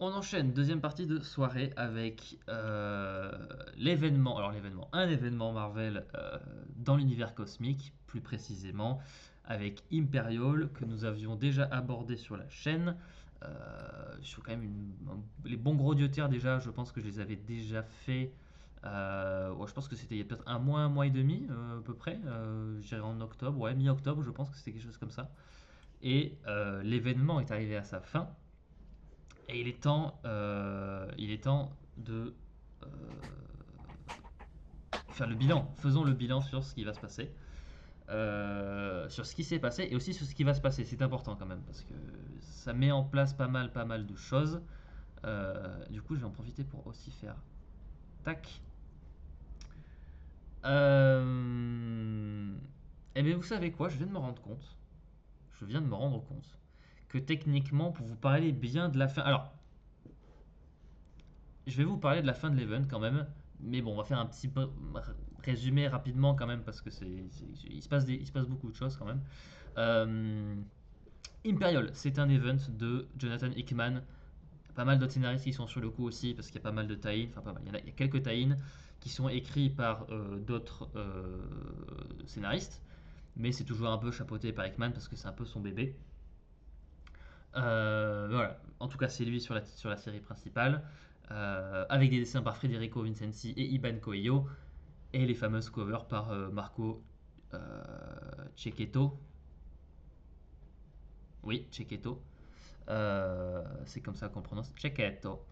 On enchaîne, deuxième partie de soirée avec l'événement, un événement Marvel dans l'univers cosmique, plus précisément, avec Imperial, que nous avions déjà abordé sur la chaîne. Sur quand même les bons gros dieux terres déjà, je pense que je les avais déjà fait. Ouais, je pense que c'était il y a peut-être un mois et demi à peu près. Je dirais en octobre, ouais, mi-octobre, je pense que c'était quelque chose comme ça. Et l'événement est arrivé à sa fin. Et il est temps de euh, faire le bilan. Faisons le bilan sur ce qui va se passer, sur ce qui s'est passé et aussi sur ce qui va se passer. C'est important quand même parce que ça met en place pas mal de choses. Du coup, je vais en profiter pour aussi faire tac. Eh bien, vous savez quoi? Je viens de me rendre compte. Je viens de me rendre compte que techniquement, pour vous parler bien de la fin. Alors, je vais vous parler de la fin de l'event quand même, mais bon, on va faire un petit résumé rapidement quand même parce que il se passe beaucoup de choses quand même. Euh, Imperial, c'est un event de Jonathan Hickman. Pas mal d'autres scénaristes qui sont sur le coup aussi parce qu'il y a pas mal de tie-in, enfin pas mal, il y a quelques tie-in qui sont écrits par d'autres scénaristes, mais c'est toujours un peu chapeauté par Hickman parce que c'est un peu son bébé. Voilà, en tout cas c'est lui sur la série principale, avec des dessins par Federico Vincenzi et Iban Coelho, et les fameuses covers par Marco Cecchetto. Oui, Cecchetto. C'est comme ça qu'on prononce Cecchetto.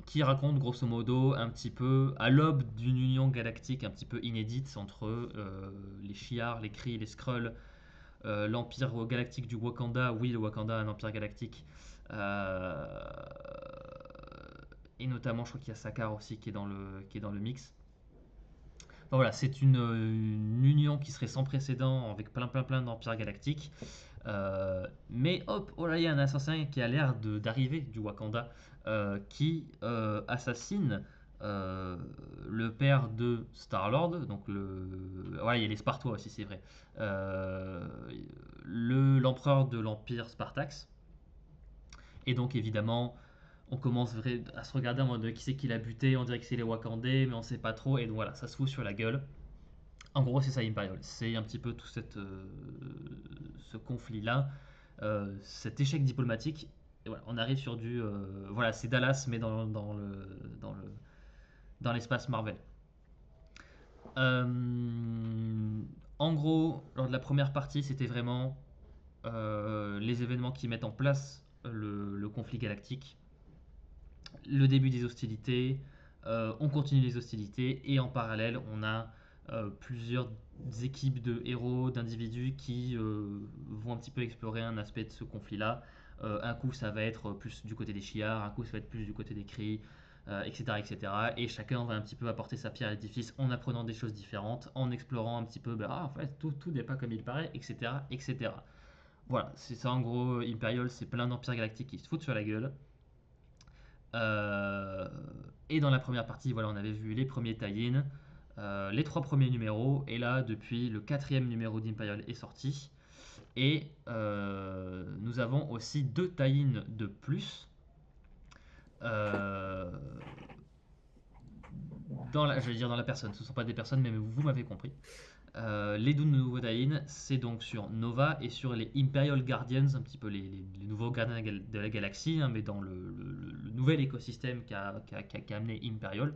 Qui raconte grosso modo un petit peu à l'aube d'une union galactique un petit peu inédite entre les Shi'ar, les Kree, les Skrulls, l'empire galactique du Wakanda. Oui, le Wakanda a un empire galactique. Euh, et notamment, je crois qu'il y a Sakaar aussi qui est dans le mix. Enfin, voilà, c'est une union qui serait sans précédent avec plein d'empires galactiques. Mais hop, oh là, il y a un assassin qui a l'air d'arriver du Wakanda qui assassine le père de Star-Lord. Donc, voilà, il y a les Spartois aussi, c'est vrai. L'empereur de l'Empire Spartax. Et donc, évidemment, on commence à se regarder en mode qui c'est qui l'a buté. On dirait que c'est les Wakandais, mais on sait pas trop. Et donc, voilà, ça se fout sur la gueule. En gros, c'est ça Imperial. C'est un petit peu tout ce conflit-là, cet échec diplomatique. Et voilà, on arrive sur du. Voilà, c'est Dallas, mais dans l'espace Marvel. En gros, lors de la première partie, c'était vraiment les événements qui mettent en place le conflit galactique, le début des hostilités, on continue les hostilités, et en parallèle, on a plusieurs équipes de héros, d'individus qui vont un petit peu explorer un aspect de ce conflit-là. Un coup, ça va être plus du côté des Shi'ar, un coup, ça va être plus du côté des Kree, etc., etc. Et chacun va un petit peu apporter sa pierre à l'édifice en apprenant des choses différentes, en explorant un petit peu, bah, en fait, tout n'est pas comme il paraît, etc., etc. Voilà, c'est ça en gros, Imperial, c'est plein d'empires galactiques qui se foutent sur la gueule. Euh, et dans la première partie, voilà, on avait vu les premiers tie-in, les trois premiers numéros, et là, depuis le quatrième numéro d'Imperial est sorti, et nous avons aussi deux tie-in de plus. Euh, je vais dire dans la personne, ce ne sont pas des personnes, mais vous m'avez compris. Les deux nouveaux tie-in, c'est donc sur Nova et sur les Imperial Guardians, un petit peu les nouveaux gardiens de la galaxie, hein, mais dans le nouvel écosystème qu'a amené Imperial.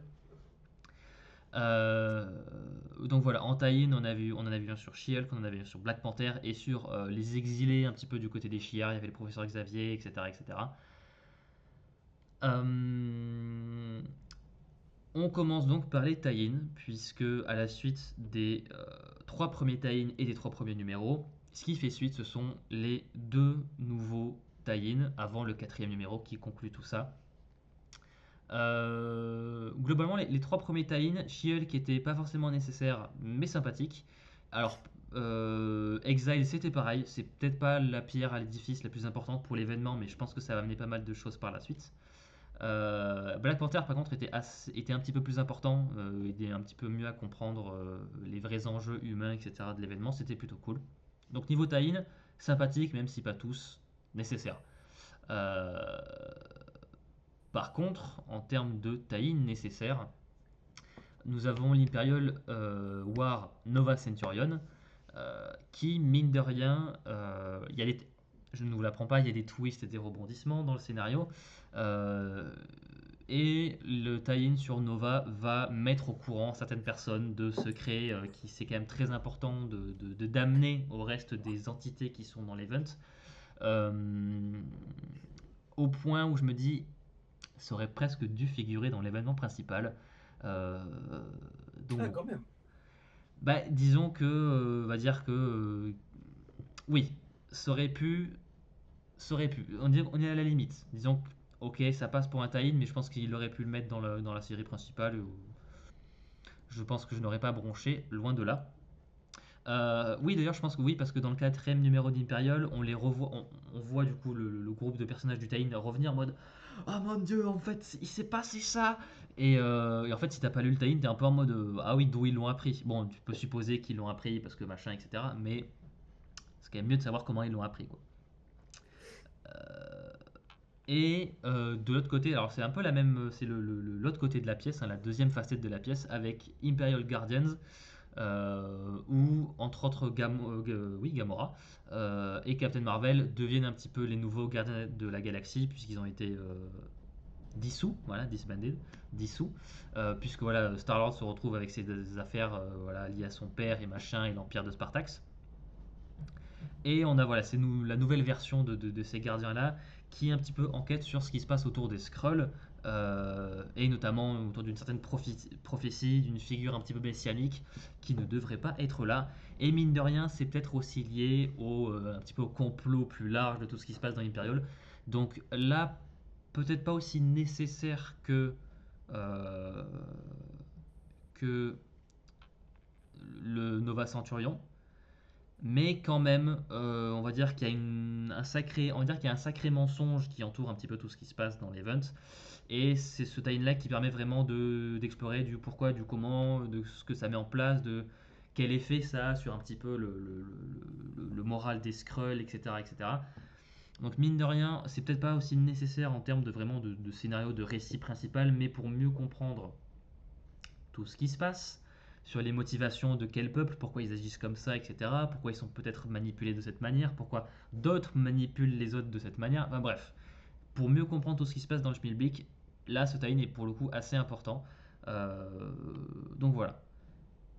Donc voilà, en tie-in, on en a vu un sur She-Hulk, on en avait vu un sur Black Panther et sur les exilés un petit peu du côté des Shi'ar, il y avait le professeur Xavier, etc. etc. Euh, on commence donc par les tie-in, puisque à la suite des trois premiers tie-in et des trois premiers numéros, ce qui fait suite, ce sont les deux nouveaux tie-in avant le quatrième numéro qui conclut tout ça. Globalement, les trois premiers tie-in, She-Hulk qui était pas forcément nécessaire, mais sympathique. Alors, Exile, c'était pareil. C'est peut-être pas la pierre à l'édifice la plus importante pour l'événement, mais je pense que ça va amener pas mal de choses par la suite. Black Panther, par contre, était un petit peu plus important, aidait un petit peu mieux à comprendre les vrais enjeux humains, etc. de l'événement. C'était plutôt cool. Donc, niveau tie-in, sympathique, même si pas tous nécessaires. Euh, Par contre, en termes de tie-in nécessaires, nous avons l'Imperial War Nova Centurion, qui, mine de rien, je ne vous l'apprends pas, il y a des twists et des rebondissements dans le scénario. Euh, et le tie-in sur Nova va mettre au courant certaines personnes de secrets qui c'est quand même très important d'amener au reste des entités qui sont dans l'event. Euh, Au point où je me dis, ça aurait presque dû figurer dans l'événement principal. Euh, donc Ah, bon. quand même. Bah, disons que, on va dire que, oui, ça aurait pu, ça aurait pu. On est à la limite. Disons que, ok, ça passe pour un tie-in, mais je pense qu'il aurait pu le mettre dans la série principale. Je pense que je n'aurais pas bronché, loin de là. Oui, d'ailleurs, je pense que oui, parce que dans le quatrième numéro d'Imperial, on les revoit, on voit du coup le groupe de personnages du tie revenir en mode ah mon dieu, en fait, il s'est passé ça. Et en fait, si t'as pas lu le tie t'es un peu en mode ah oui, d'où ils l'ont appris. Bon, tu peux supposer qu'ils l'ont appris parce que machin, etc. Mais c'est quand même mieux de savoir comment ils l'ont appris, quoi. Et de l'autre côté, alors c'est un peu la même, c'est l'autre côté de la pièce, hein, la deuxième facette de la pièce, avec Imperial Guardians, où entre autres oui, Gamora et Captain Marvel deviennent un petit peu les nouveaux gardiens de la galaxie, puisqu'ils ont été dissous, voilà, disbanded, dissous, puisque voilà, Star-Lord se retrouve avec ses affaires voilà, liées à son père et machin, et l'Empire de Spartax. Et on a voilà, c'est la nouvelle version de ces gardiens-là qui est un petit peu enquête sur ce qui se passe autour des Skrulls, et notamment autour d'une certaine prophétie, d'une figure un petit peu messianique qui ne devrait pas être là. Et mine de rien, c'est peut-être aussi lié un petit peu au complot plus large de tout ce qui se passe dans l'Imperial. Donc là, peut-être pas aussi nécessaire euh, que le Nova Centurion, mais quand même, on va dire qu'il y a on va dire qu'il y a un sacré mensonge qui entoure un petit peu tout ce qui se passe dans l'event. Et c'est ce tie-in-là qui permet vraiment d'explorer du pourquoi, du comment, de ce que ça met en place, de quel effet ça a sur un petit peu le moral des Skrulls, etc., etc. Donc mine de rien, c'est peut-être pas aussi nécessaire en termes de vraiment de scénario, de récit principal, mais pour mieux comprendre tout ce qui se passe, sur les motivations de quel peuple, pourquoi ils agissent comme ça, etc. Pourquoi ils sont peut-être manipulés de cette manière, pourquoi d'autres manipulent les autres de cette manière. Enfin bref, pour mieux comprendre tout ce qui se passe dans le Schmilblick, là ce tie-in est pour le coup assez important. Euh, donc voilà.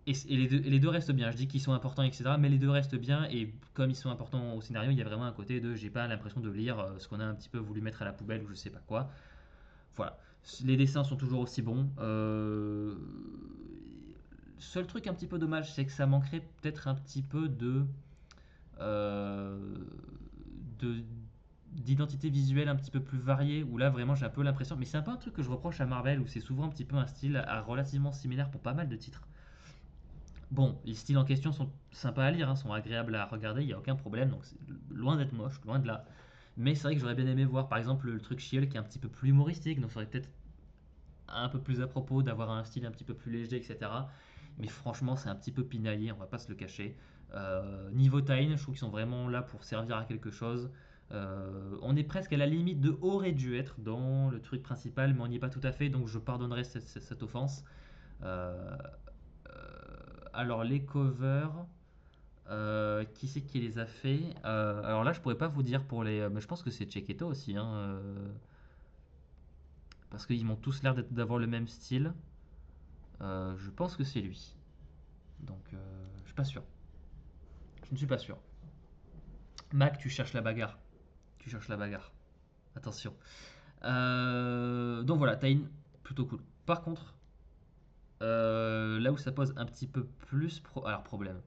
Et les deux restent bien. Je dis qu'ils sont importants, etc. Mais les deux restent bien. Et comme ils sont importants au scénario, il y a vraiment un côté de j'ai pas l'impression de lire ce qu'on a un petit peu voulu mettre à la poubelle ou je sais pas quoi. Voilà. Les dessins sont toujours aussi bons. Seul truc un petit peu dommage, c'est que ça manquerait peut-être un petit peu euh, de d'identité visuelle un petit peu plus variée, où là vraiment j'ai un peu l'impression, mais c'est un peu un truc que je reproche à Marvel, où c'est souvent un petit peu un style relativement similaire pour pas mal de titres. Bon, les styles en question sont sympas à lire, hein, sont agréables à regarder, il n'y a aucun problème, donc c'est loin d'être moche, loin de là. Mais c'est vrai que j'aurais bien aimé voir par exemple le truc Shield qui est un petit peu plus humoristique, donc ça aurait peut-être un peu plus à propos, d'avoir un style un petit peu plus léger, etc. Mais franchement, c'est un petit peu pinaillé, on va pas se le cacher. Niveau Tyne, je trouve qu'ils sont vraiment là pour servir à quelque chose. On est presque à la limite de aurait dû être dans le truc principal, mais on n'y est pas tout à fait, donc je pardonnerai cette offense. Euh, alors les covers, qui c'est qui les a fait? Alors là, je pourrais pas vous dire pour les, mais je pense que c'est Cheketo aussi, hein, parce qu'ils m'ont tous l'air d'avoir le même style. Je pense que c'est lui. Donc, je suis pas sûr. Je ne suis pas sûr. Mac, tu cherches la bagarre. Tu cherches la bagarre. Attention. Donc voilà, Tain, plutôt cool. Par contre, là où ça pose un petit peu plus alors problème.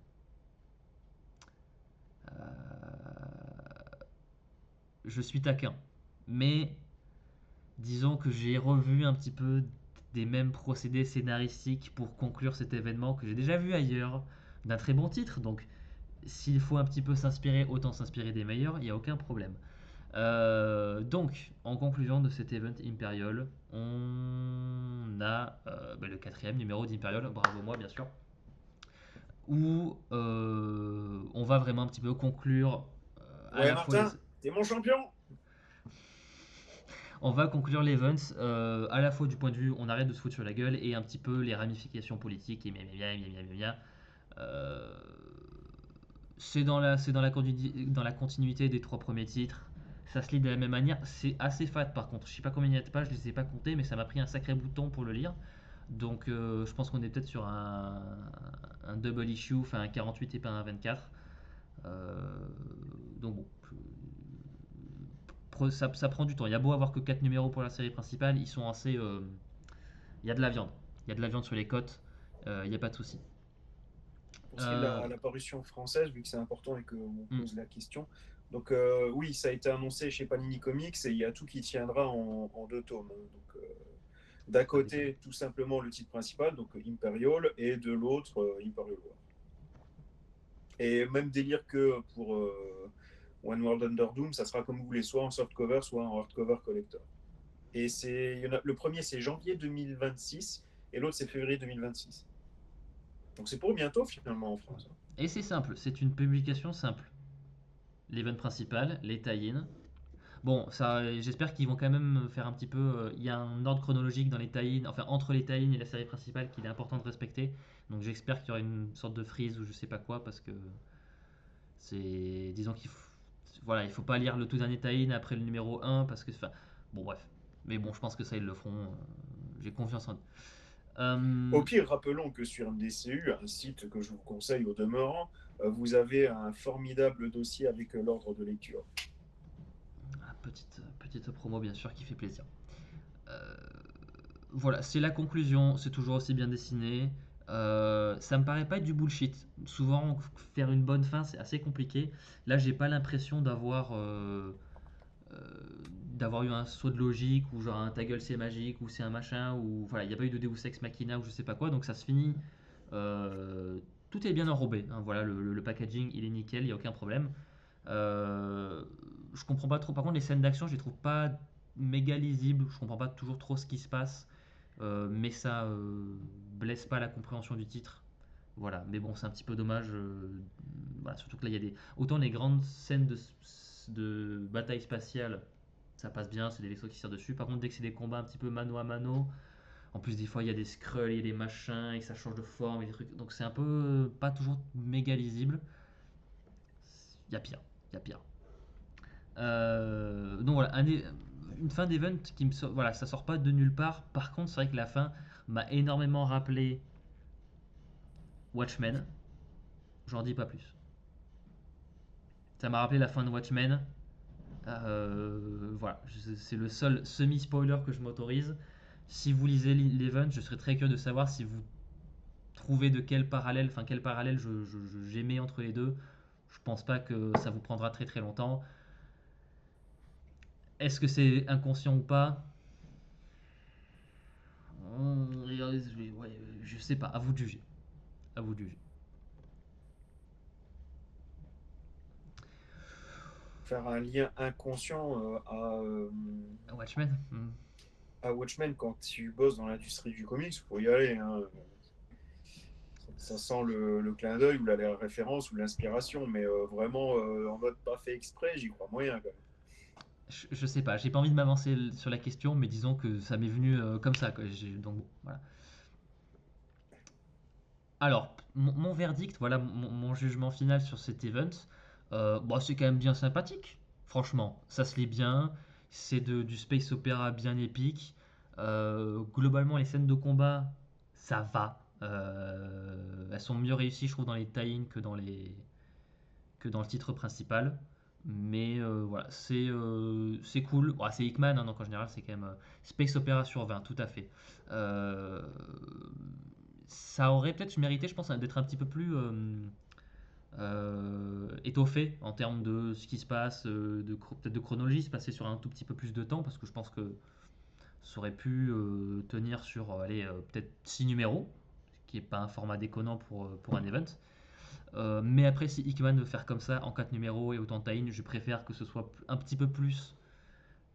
Je suis taquin, mais disons que j'ai revu un petit peu des mêmes procédés scénaristiques pour conclure cet événement que j'ai déjà vu ailleurs, d'un très bon titre. Donc, s'il faut un petit peu s'inspirer, autant s'inspirer des meilleurs, il n'y a aucun problème. Donc, en conclusion de cet event Imperial, on a le quatrième numéro d'Imperial, bravo moi bien sûr, où on va vraiment un petit peu conclure à Ouais, la fois les... Martin, t'es mon champion. On va conclure l'event à la fois du point de vue on arrête de se foutre sur la gueule et un petit peu les ramifications politiques et bien. Euh, dans la continuité des trois premiers titres. Ça se lit de la même manière. C'est assez fat par contre. Je sais pas combien il y a de pages, je les ai pas comptées, mais ça m'a pris un sacré bout de temps pour le lire. Donc je pense qu'on est peut-être sur un double issue, enfin un 48 et pas un 24. Euh, donc bon, ça prend du temps. Il y a beau avoir que 4 numéros pour la série principale, ils sont assez. Il y a de la viande. Il y a de la viande sur les côtes, il n'y a pas de souci. Pour ce qui est de Euh, la parution française, vu que c'est important et qu'on hmm, pose la question. Donc oui, ça a été annoncé chez Panini Comics et il y a tout qui tiendra en deux tomes, hein. Donc d'un Pas m'étonner. côté, tout simplement le titre principal, donc Imperial, et de l'autre, Imperial War. Et même délire que pour One World Under Doom, ça sera comme vous voulez, soit en softcover, soit en hardcover collector. Et le premier, c'est janvier 2026 et l'autre, c'est février 2026. Donc c'est pour bientôt finalement en France, hein. Et c'est simple, c'est une publication simple. L'event principal, les tie-in. Bon, ça, j'espère qu'ils vont quand même faire un petit peu. Il y a un ordre chronologique dans les tie-in, enfin entre les tie-in et la série principale qu'il est important de respecter. Donc j'espère qu'il y aura une sorte de freeze ou je sais pas quoi parce que c'est. Disons voilà, il faut pas lire le tout dernier tie-in après le numéro un parce que. Enfin, bon, bref. Mais bon, je pense que ça, ils le feront. J'ai confiance en eux. Au Euh, pire, rappelons que sur MDCU, un site que je vous conseille au demeurant, vous avez un formidable dossier avec l'ordre de lecture. petite promo, bien sûr, qui fait plaisir. Euh, voilà, c'est la conclusion, c'est toujours aussi bien dessiné. Ça me paraît pas être du bullshit. Souvent, faire une bonne fin, c'est assez compliqué. Là, j'ai pas l'impression euh, d'avoir eu un saut de logique ou genre un ta gueule c'est magique ou c'est un machin ou voilà, il n'y a pas eu de Deus Ex Machina ou je sais pas quoi. Donc ça se finit. euh, Tout est bien enrobé, hein. Voilà, le packaging il est nickel, il y a aucun problème. Euh, je comprends pas trop. Par contre, les scènes d'action, je les trouve pas méga lisibles. Je comprends pas toujours trop ce qui se passe. Mais ça blesse pas la compréhension du titre. Voilà, mais bon, c'est un petit peu dommage. Voilà, surtout que là, il y a des. Autant les grandes scènes de bataille spatiale, ça passe bien, c'est des vaisseaux qui tirent dessus. Par contre, dès que c'est des combats un petit peu mano à mano, en plus, des fois, il y a des scrolls, il y a des machins, et ça change de forme, et des trucs. Donc, c'est un peu pas toujours méga lisible. Il y a pire, il y a pire. Donc voilà, une fin d'event qui me sort, voilà, ça sort pas de nulle part. Par contre, c'est vrai que la fin m'a énormément rappelé Watchmen. J'en dis pas plus. Ça m'a rappelé la fin de Watchmen. Voilà, c'est le seul semi-spoiler que je m'autorise. Si vous lisez l'event, je serais très curieux de savoir si vous trouvez de quel parallèle, enfin quel parallèle j'aimais entre les deux. Je pense pas que ça vous prendra très très longtemps. Est-ce que c'est inconscient ou pas? Ouais, je sais pas, à vous de juger. À vous de juger. Faire un lien inconscient Watchmen? à Watchmen quand tu bosses dans l'industrie du comics, faut y aller, hein. Ça sent le clin d'œil ou la référence ou l'inspiration, mais vraiment en mode pas fait exprès, j'y crois moyen quand même. Je sais pas, j'ai pas envie de m'avancer sur la question, mais disons que ça m'est venu comme ça, quoi. Donc bon, voilà. Alors, mon verdict, voilà mon jugement final sur cet event. Bon, c'est quand même bien sympathique, franchement. Ça se lit bien, c'est du space opéra bien épique. Globalement, les scènes de combat, ça va. Elles sont mieux réussies, je trouve, dans les tie-in que dans le titre principal. Mais voilà, c'est cool. Bon, c'est Hickman, hein, donc en général, c'est quand même Space Opera sur 20, tout à fait. Euh, Ça aurait peut-être mérité, je pense, hein, d'être un petit peu plus étoffé en termes de ce qui se passe, peut-être de chronologie, se passer sur un tout petit peu plus de temps, parce que je pense que ça aurait pu tenir sur allez, peut-être 6 numéros, ce qui n'est pas un format déconnant pour un event. Mais après, si Hickman veut faire comme ça en 4 numéros et autant de tie je préfère que ce soit un petit peu plus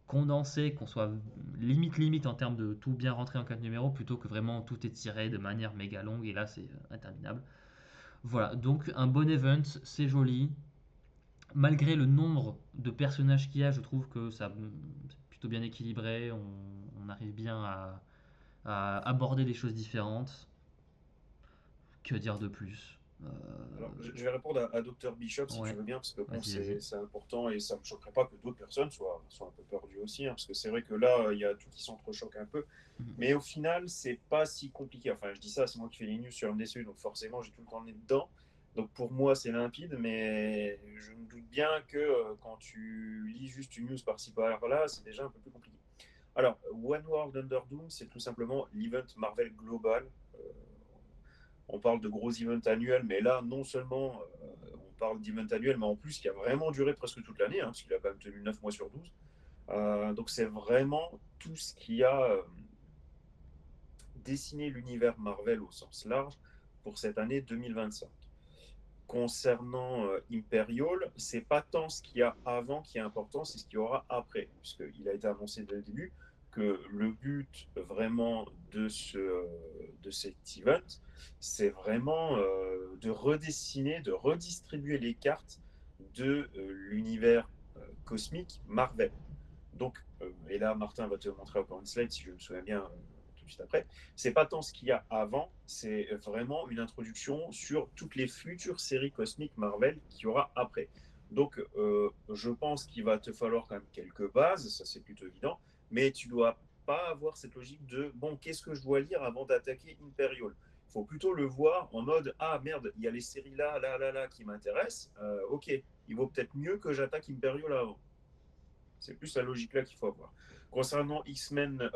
condensé, qu'on soit limite en termes de tout bien rentrer en 4 numéros, plutôt que vraiment tout étiré de manière méga longue, et là c'est interminable. Voilà, donc un bon event, c'est joli. Malgré le nombre de personnages qu'il y a, je trouve que ça, plutôt bien équilibré, on arrive bien à aborder des choses différentes. Que dire de plus? Alors, je vais répondre à Dr Bishop si tu Ouais, veux bien, parce que bon, vas-y, vas-y. c'est important et ça me choquerait pas que d'autres personnes soient un peu perdues aussi, hein, parce que c'est vrai que là, il y a tout qui s'entrechoque un peu. Mhm. Mais au final, c'est pas si compliqué. Enfin, je dis ça, c'est moi qui fais les news sur MDCU, donc forcément, j'ai tout le temps le nez dedans. Donc pour moi, c'est limpide, mais je me doute bien que quand tu lis juste une news par-ci par-là, c'est déjà un peu plus compliqué. Alors, One World Under Doom, c'est tout simplement l'event Marvel global. Euh, on parle de gros events annuels, mais là, non seulement on parle d'events annuels, mais en plus, qui a vraiment duré presque toute l'année, hein, parce qu'il a quand même tenu 9 mois sur 12. Donc, c'est vraiment tout ce qui a dessiné l'univers Marvel au sens large pour cette année 2025. Concernant Imperial, c'est pas tant ce qu'il y a avant qui est important, c'est ce qu'il y aura après, puisqu'il a été annoncé dès le début que le but vraiment de cet event, c'est vraiment de redessiner, de redistribuer les cartes de l'univers cosmique Marvel. Donc, et là, Martin va te montrer encore une slide, si je me souviens bien, tout de suite après. C'est pas tant ce qu'il y a avant, c'est vraiment une introduction sur toutes les futures séries cosmiques Marvel qu'il y aura après. Donc, je pense qu'il va te falloir quand même quelques bases, ça c'est plutôt évident, mais tu dois pas avoir cette logique de bon, qu'est-ce que je dois lire avant d'attaquer Imperial. Il faut plutôt le voir en mode ah merde, il y a les séries là qui m'intéressent. Ok, il vaut peut-être mieux que j'attaque Imperial avant. C'est plus la logique là qu'il faut avoir. Concernant X-Men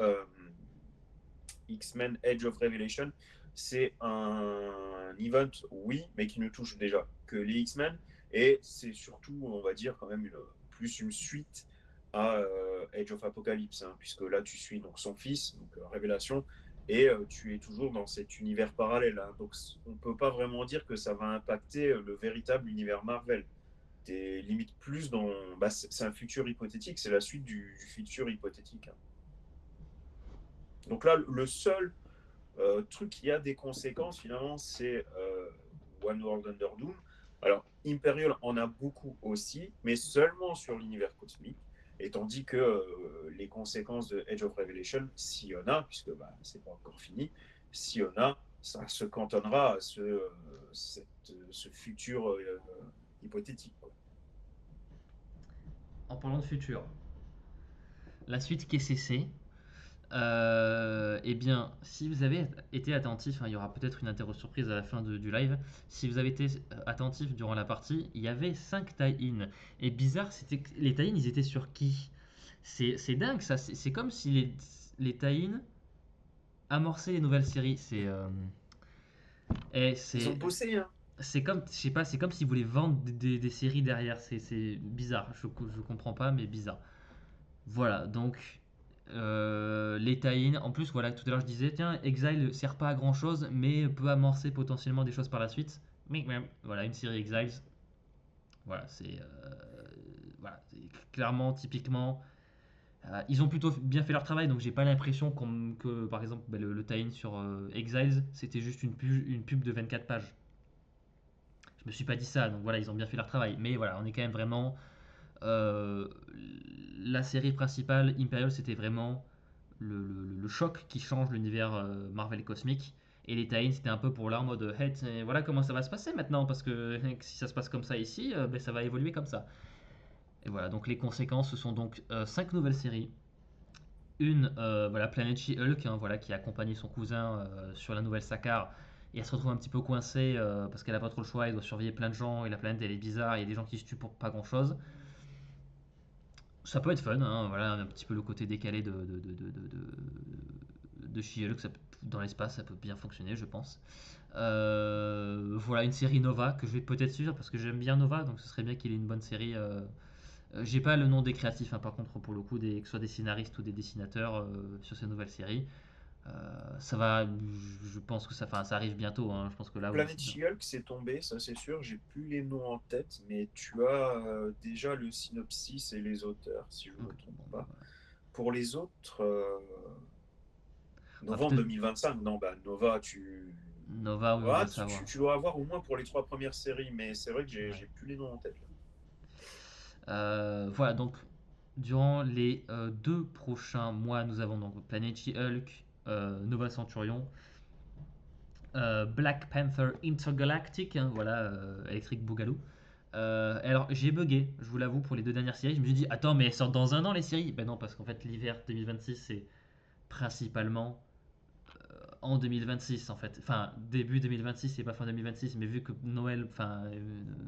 Edge of Revelation, c'est un event, oui, mais qui ne touche déjà que les X-Men. Et c'est surtout, on va dire, quand même plus une suite à Age of Apocalypse, hein, puisque là, tu suis donc son fils, donc Révélation, et tu es toujours dans cet univers parallèle, hein. Donc, on ne peut pas vraiment dire que ça va impacter le véritable univers Marvel. T'es limite plus dans. Bah, c'est un futur hypothétique, c'est la suite du futur hypothétique, hein. Donc là, le seul truc qui a des conséquences, finalement, c'est One World Under Doom. Alors, Imperial en a beaucoup aussi, mais seulement sur l'univers cosmique. Et tandis que les conséquences de Age of Revelation, s'il y en a, puisque bah, c'est pas encore fini, s'il y en a, ça se cantonnera à ce futur hypothétique, quoi. En parlant de futur, la suite KCC, eh bien, si vous avez été attentif, hein, il y aura peut-être une interro surprise à la fin du live. Si vous avez été attentif durant la partie, il y avait 5 tie-in. Et bizarre, c'était que les tie-in, ils étaient sur qui? C'est dingue ça. C'est comme si les tie-in amorçaient les nouvelles séries. Et Ils ont bossé, hein. c'est comme, je sais pas, c'est comme s'ils voulaient vendre des séries derrière. C'est bizarre. Je comprends pas, mais bizarre. Voilà, donc les tie-in. En plus, voilà, tout à l'heure je disais, tiens, Exile sert pas à grand chose, mais peut amorcer potentiellement des choses par la suite. Mais voilà, une série Exiles. Voilà, voilà, c'est clairement, typiquement. Ils ont plutôt bien fait leur travail, donc j'ai pas l'impression que, par exemple, bah, le tie-in sur Exiles, c'était juste une pub de 24 pages. Je me suis pas dit ça, donc voilà, ils ont bien fait leur travail. Mais voilà, on est quand même vraiment. euh, la série principale, Imperial, c'était vraiment le choc qui change l'univers Marvel cosmique. Et les tie c'était un peu pour là en mode hey, voilà comment ça va se passer maintenant, parce que si ça se passe comme ça ici, ben, ça va évoluer comme ça. Et voilà, donc les conséquences, ce sont donc 5 nouvelles séries. Une, voilà, Planet She-Hulk, hein, voilà, qui a accompagné son cousin sur la nouvelle Sakaar. Et elle se retrouve un petit peu coincée parce qu'elle a pas trop le choix, elle doit surveiller plein de gens, et la planète elle est bizarre, il y a des gens qui se tuent pour pas grand chose. Ça peut être fun, hein, voilà, un petit peu le côté décalé de She-Hulk, dans l'espace, ça peut bien fonctionner, je pense. Voilà, une série Nova que je vais peut-être suivre parce que j'aime bien Nova, donc ce serait bien qu'il ait une bonne série. J'ai pas le nom des créatifs, hein, par contre, pour le coup, que ce soit des scénaristes ou des dessinateurs sur ces nouvelles séries. Ça va, je pense que ça arrive bientôt, hein, je pense que là, oui. Planet She-Hulk, c'est tombé, ça c'est sûr. J'ai plus les noms en tête, mais tu as déjà le synopsis et les auteurs, si je ne me Ok, trompe bon, bah, pas. voilà. Pour les autres, On va novembre peut-être 2025, non, bah Nova, Nova, oui, on ah, doit savoir. tu dois avoir au moins pour les trois premières séries, mais c'est vrai que Ouais. j'ai plus les noms en tête là. Voilà, donc durant les 2 prochains mois, nous avons donc Planet She-Hulk, Nova Centurion, Black Panther Intergalactic, hein, voilà, Electric Boogaloo. Alors j'ai bugué, je vous l'avoue, pour les 2 dernières séries. Je me suis dit, attends, mais elles sortent dans un an les séries? Ben non, parce qu'en fait, l'hiver 2026, c'est principalement en 2026 en fait. Enfin, début 2026 c'est pas fin 2026, mais vu que Noël, enfin,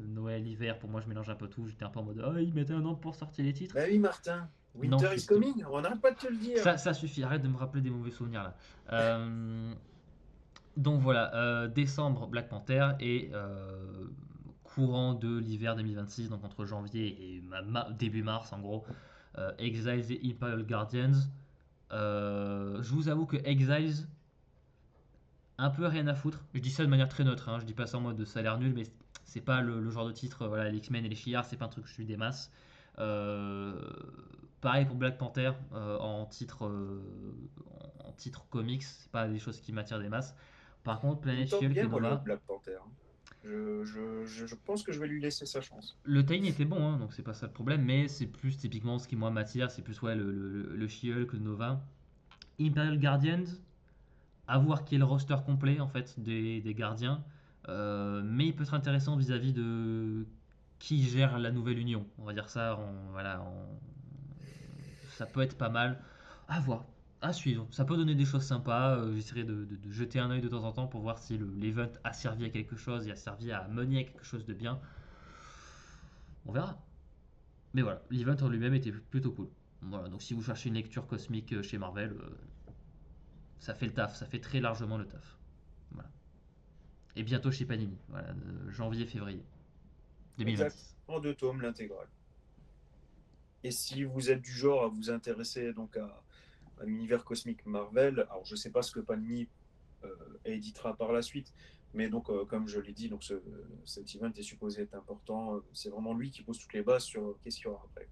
Noël, hiver, pour moi je mélange un peu tout. J'étais un peu en mode, oh, ils mettaient un an pour sortir les titres. Bah oui, Martin, Non, Winter is justement. coming, on n'arrête pas de te le dire. Ça suffit, arrête de me rappeler des mauvais souvenirs là. Donc voilà, décembre Black Panther et courant de l'hiver 2026, donc entre janvier et début mars en gros, Exiles et Imperial Guardians. Je vous avoue que Exiles, un peu rien à foutre. Je dis ça de manière très neutre, hein. Je dis pas ça en mode ça a l'air nul, mais c'est pas le genre de titre, voilà, les X-Men et les Shi'ar, c'est pas un truc que je suis des masses. Euh, Pareil pour Black Panther, en titre comics, c'est pas des choses qui m'attirent des masses. Par contre, Il me Planet tente She-Hulk et bien, moi, le Nova, Black Panther, hein. Je pense que je vais lui laisser sa chance. le timing était bon, hein, donc c'est pas ça le problème, mais c'est plus typiquement ce qui moi m'attire, c'est plus ouais, le She-Hulk, le Nova. Imperial Guardians, à voir qui est le roster complet en fait des gardiens. Mais il peut être intéressant vis-à-vis de qui gère la nouvelle union. On va dire ça, voilà, ça peut être pas mal. À voir, à suivre. Ça peut donner des choses sympas. J'essaierai de jeter un œil de temps en temps pour voir si l'event a servi à quelque chose et a servi à mener à quelque chose de bien. On verra. Mais voilà, l'event en lui-même était plutôt cool. Voilà, donc si vous cherchez une lecture cosmique chez Marvel, ça fait le taf, ça fait très largement le taf. Voilà. Et bientôt chez Panini, voilà, janvier-février Exact, 2026. en 2 tomes, l'intégrale. Et si vous êtes du genre à vous intéresser donc à l'univers cosmique Marvel, alors je ne sais pas ce que Panini éditera par la suite, mais donc comme je l'ai dit, donc cet event est supposé être important. C'est vraiment lui qui pose toutes les bases sur qu'est-ce qu'il y aura après.